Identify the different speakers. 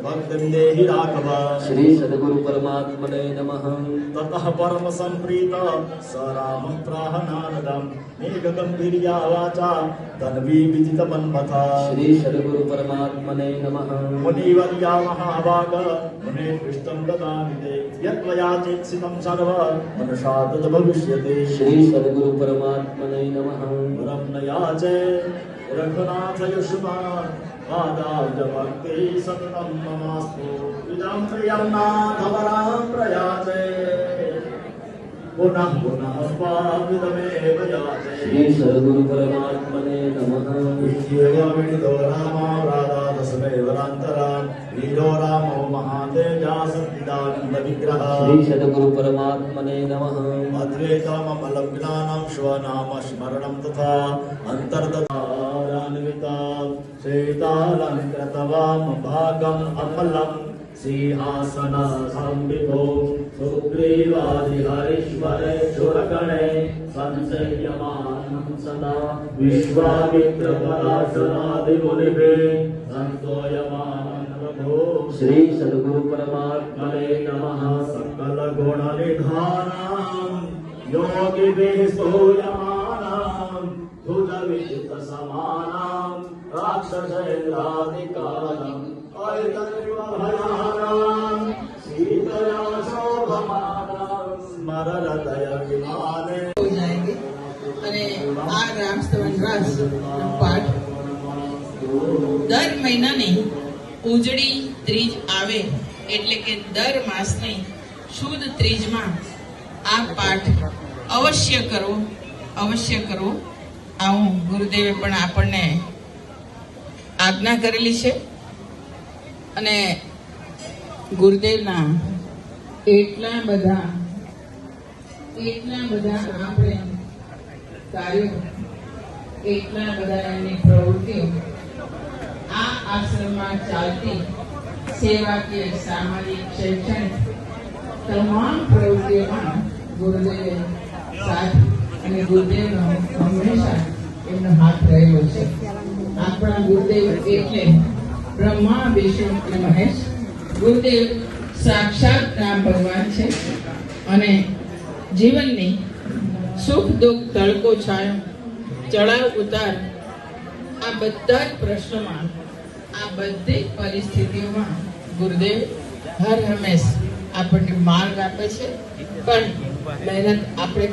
Speaker 1: भक्तिं देहि राघव।
Speaker 2: श्री सद्गुरु परमात्मने नमः।
Speaker 1: ततः परम संप्रीत स रामः प्राह नारदं मेघगम्भीर्या वाचा तन्वी विदितमन्मथा।
Speaker 2: श्री सद्गुरु परमात्मने नमः।
Speaker 1: मुनिवर्या महाभाग मुने पृष्ठं ददामि ते यत्त्वया चेत्सितं सर्व मनुषा तद्भविष्यति।
Speaker 2: श्री सद्गुरु परमात्मने नमः।
Speaker 1: वरं न याचे रघुनाथ युष्मान् पादाब्ज भक्ति सततं ममास्तु। इदं प्रियं नाथ वरं प्रयाचे पुनः पुनः स्वामिदमेव याचे।
Speaker 2: श्री सद्गुरु परमात्मने नमः।
Speaker 1: विद्यो रामो राधा तस्मै वरान्तरान् वीरो रामो महातेजा सत्तिदानन्द विग्रह।
Speaker 2: श्री सद्गुरु परमात्मने नमः।
Speaker 1: अद्वैतममलं ज्ञानं स्वनाम स्मरणं तथा अन्तर्दधारान्विता श्वेतालङ्कृतवां भागम् अमलं सिंहासनं विभो सुग्रीवादिहरीश्वरेश्वरगणे संसेव्यमानं सदा विश्वामित्रपराशरादिमुनिभिः संस्तूयमानं प्रभो।
Speaker 2: श्री सद्गुरु परमात्मने नमः।
Speaker 1: सकलगुणनिधानं योगिभिः स्तूयमानं भुजविजितसमानं राक्षसेन्द्रादिकालं ऐतन्यभयानां सीतया शोभमानं स्मरहृदयविमाने।
Speaker 3: हो जाएंगे અને આ રામસ્તવન રાસનો પાઠ દર મહિનાની ઉજળી ત્રીજ આવે એટલે કે દર માસની શુદ્ધ ત્રીજમાં આ પાઠ અવશ્ય કરો આવું ગુરુદેવે પણ આપણને આજ્ઞા કરેલી છે અને ગુરુદેવના એટલા બધા આપણે કાર્યો, એટલા બધા એમની પ્રવૃત્તિઓ આ આશ્રમમાં ચાલતી સેવાકીય, સામાજિક, શૈક્ષણિક તમામ પ્રવૃત્તિઓમાં ગુરુદેવે સાથ અને ગુરુદેવનો હંમેશા એમનો હાથ રહેલો છે. આપણા ગુરુદેવ એટલે બ્રહ્મા, વિષ્ણુ અને મહેશ. ગુરુદેવ સાક્ષાત રામ ભગવાન છે અને જીવનની સુખ દુઃખ, તડકો છાયો, ચડાવ ઉતાર આ બધા જ પ્રશ્નોમાં, આ બધી પરિસ્થિતિઓમાં ગુરુદેવ હર હંમેશ આપણને માર્ગ આપે છે. પણ મહેનત આપણે